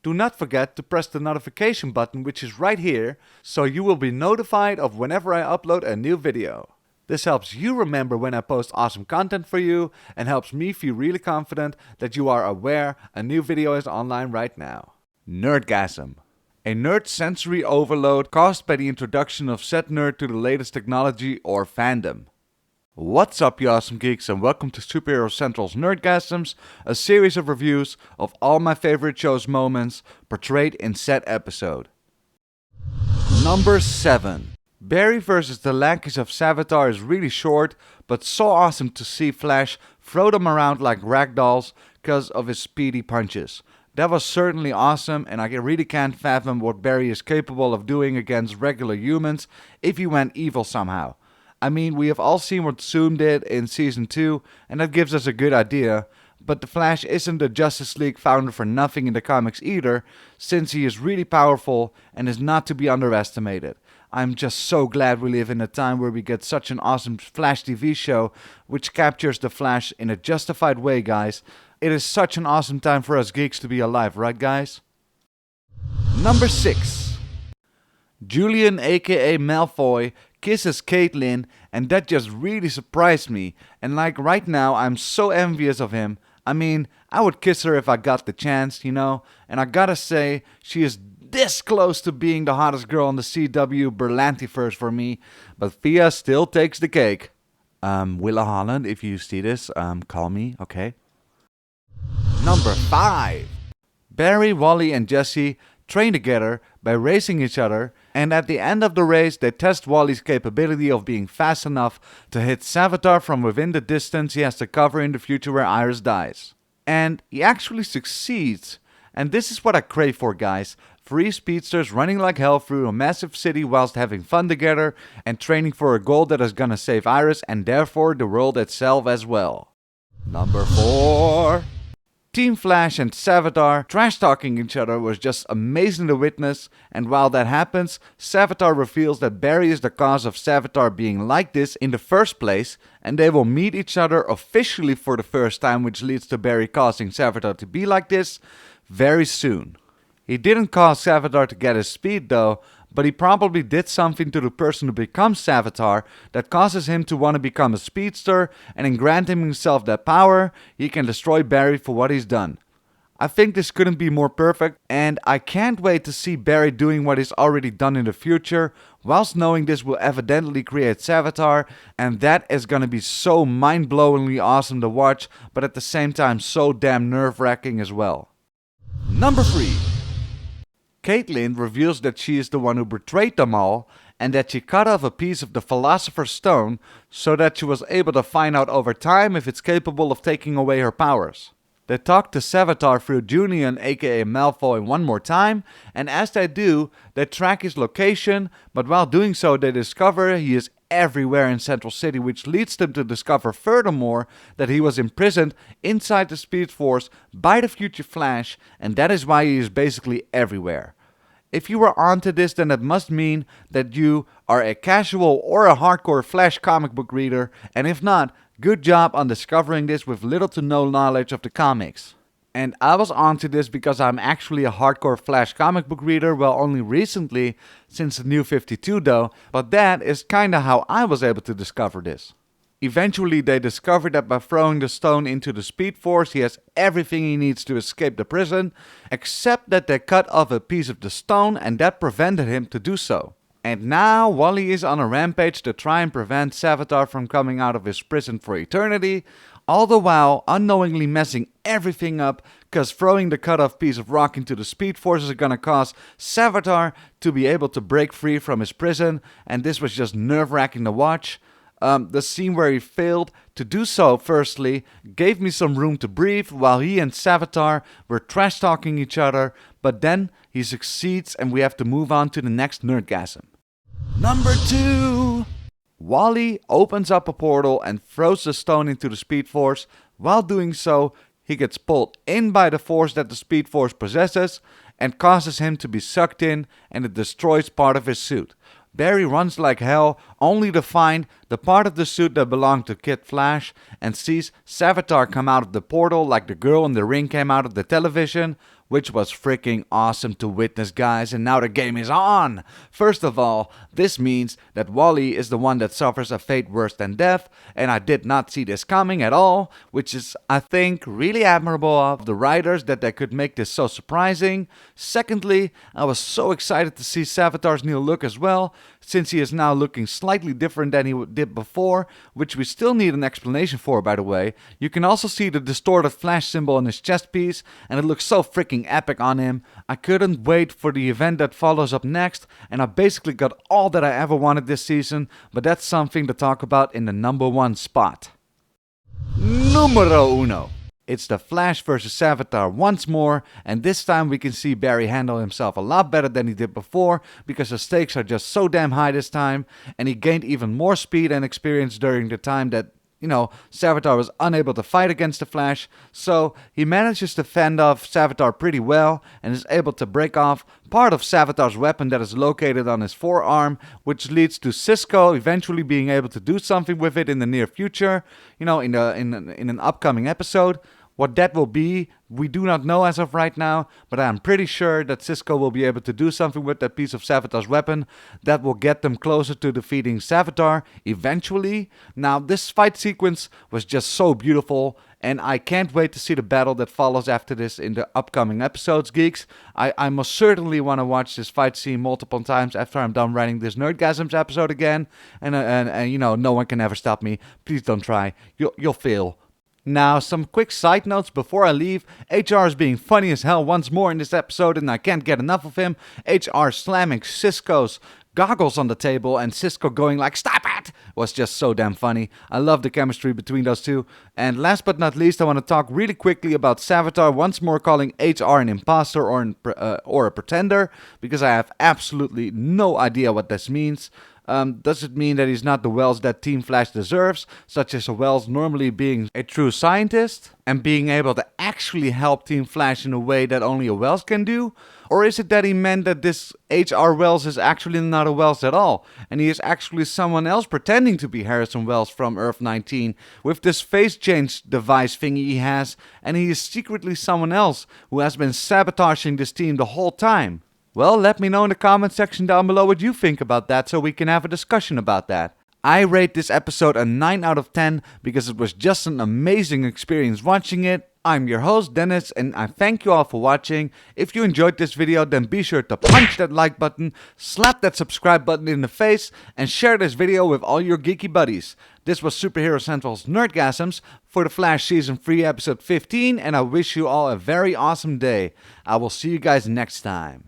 do not forget to press the notification button, which is right here, so you will be notified of whenever I upload a new video. This helps you remember when I post awesome content for you and helps me feel really confident that you are aware a new video is online right now. Nerdgasm. A nerd sensory overload caused by the introduction of said nerd to the latest technology or fandom. What's up, you awesome geeks, and welcome to Superhero Central's Nerdgasms, a series of reviews of all my favorite show's moments portrayed in said episode. Number 7. Barry vs. the Lackey's of Savitar is really short, but so awesome to see Flash throw them around like ragdolls because of his speedy punches. That was certainly awesome, and I really can't fathom what Barry is capable of doing against regular humans if he went evil somehow. I mean, we have all seen what Zoom did in Season 2, and that gives us a good idea, but the Flash isn't the Justice League founder for nothing in the comics either, since he is really powerful and is not to be underestimated. I'm just so glad we live in a time where we get such an awesome Flash TV show, which captures the Flash in a justified way, guys. It is such an awesome time for us geeks to be alive, right guys? Number 6. Julian aka Malfoy kisses Caitlin, and that just really surprised me, and like right now I'm so envious of him. I mean, I would kiss her if I got the chance, you know, and I gotta say, she is this close to being the hottest girl on the CW Berlantiverse for me, but Thea still takes the cake. Willa Holland, if you see this, call me, okay? Number 5. Barry, Wally, and Jesse train together by racing each other, and at the end of the race they test Wally's capability of being fast enough to hit Savitar from within the distance he has to cover in the future where Iris dies. And he actually succeeds, and this is what I crave for, guys. 3 speedsters running like hell through a massive city whilst having fun together and training for a goal that is gonna save Iris and therefore the world itself as well. Number 4. Team Flash and Savitar trash-talking each other was just amazing to witness, and while that happens, Savitar reveals that Barry is the cause of Savitar being like this in the first place, and they will meet each other officially for the first time, which leads to Barry causing Savitar to be like this very soon. He didn't cause Savitar to get his speed though, but he probably did something to the person who becomes Savitar that causes him to want to become a speedster, and in granting himself that power, he can destroy Barry for what he's done. I think this couldn't be more perfect, and I can't wait to see Barry doing what he's already done in the future, whilst knowing this will evidently create Savitar, and that is gonna be so mind-blowingly awesome to watch, but at the same time so damn nerve-wracking as well. Number 3. Caitlin reveals that she is the one who betrayed them all, and that she cut off a piece of the Philosopher's Stone so that she was able to find out over time if it's capable of taking away her powers. They talk to Savitar through Julian aka Malfoy one more time, and as they do, they track his location, but while doing so they discover he is everywhere in Central City, which leads them to discover furthermore that he was imprisoned inside the Speed Force by the future Flash, and that is why he is basically everywhere. If you are onto this, then that must mean that you are a casual or a hardcore Flash comic book reader, and if not, good job on discovering this with little to no knowledge of the comics. And I was onto this because I'm actually a hardcore Flash comic book reader, well, only recently, since the New 52 though, but that is kinda how I was able to discover this. Eventually they discovered that by throwing the stone into the Speed Force he has everything he needs to escape the prison, except that they cut off a piece of the stone and that prevented him to do so. And now Wally is on a rampage to try and prevent Savitar from coming out of his prison for eternity, all the while unknowingly messing everything up, cause throwing the cut off piece of rock into the Speed Force is gonna cause Savitar to be able to break free from his prison, and this was just nerve-wracking to watch. The scene where he failed to do so, firstly, gave me some room to breathe while he and Savitar were trash-talking each other, but then he succeeds and we have to move on to the next Nerdgasm. Number 2! Wally opens up a portal and throws the stone into the Speed Force. While doing so, he gets pulled in by the force that the Speed Force possesses and causes him to be sucked in, and it destroys part of his suit. Barry runs like hell, only to find the part of the suit that belonged to Kid Flash, and sees Savitar come out of the portal like the girl in the ring came out of the television, which was freaking awesome to witness, guys. And now the game is on! First of all, this means that Wally is the one that suffers a fate worse than death, and I did not see this coming at all, which is, I think, really admirable of the writers that they could make this so surprising. Secondly, I was so excited to see Savitar's new look as well, since he is now looking slightly different than he did before, which we still need an explanation for, by the way. You can also see the distorted Flash symbol on his chest piece, and it looks so freaking epic on him. I couldn't wait for the event that follows up next, and I basically got all that I ever wanted this season, but that's something to talk about in the number 1 spot. Numero uno. It's the Flash versus Savitar once more, and this time we can see Barry handle himself a lot better than he did before, because the stakes are just so damn high this time, and he gained even more speed and experience during the time that, Savitar was unable to fight against the Flash, so he manages to fend off Savitar pretty well, and is able to break off part of Savitar's weapon that is located on his forearm, which leads to Cisco eventually being able to do something with it in the near future, in an upcoming episode. What that will be, we do not know as of right now, but I'm pretty sure that Cisco will be able to do something with that piece of Savitar's weapon that will get them closer to defeating Savitar eventually. Now, this fight sequence was just so beautiful, and I can't wait to see the battle that follows after this in the upcoming episodes, geeks. I most certainly want to watch this fight scene multiple times after I'm done writing this Nerdgasms episode again, and no one can ever stop me. Please don't try. You'll fail. Now, some quick side notes before I leave. HR is being funny as hell once more in this episode, and I can't get enough of him. HR slamming Cisco's goggles on the table and Cisco going like, "Stop it!" was just so damn funny. I love the chemistry between those two. And last but not least, I want to talk really quickly about Savitar once more calling HR an imposter or a pretender, because I have absolutely no idea what this means. Does it mean that he's not the Wells that Team Flash deserves, such as a Wells normally being a true scientist and being able to actually help Team Flash in a way that only a Wells can do? Or is it that he meant that this H.R. Wells is actually not a Wells at all, and he is actually someone else pretending to be Harrison Wells from Earth 19 with this face change device thingy he has, and he is secretly someone else who has been sabotaging this team the whole time? Well, let me know in the comment section down below what you think about that, so we can have a discussion about that. I rate this episode a 9 out of 10 because it was just an amazing experience watching it. I'm your host, Dennis, and I thank you all for watching. If you enjoyed this video, then be sure to punch that like button, slap that subscribe button in the face, and share this video with all your geeky buddies. This was Superhero Central's Nerdgasms for The Flash Season 3 Episode 15, and I wish you all a very awesome day. I will see you guys next time.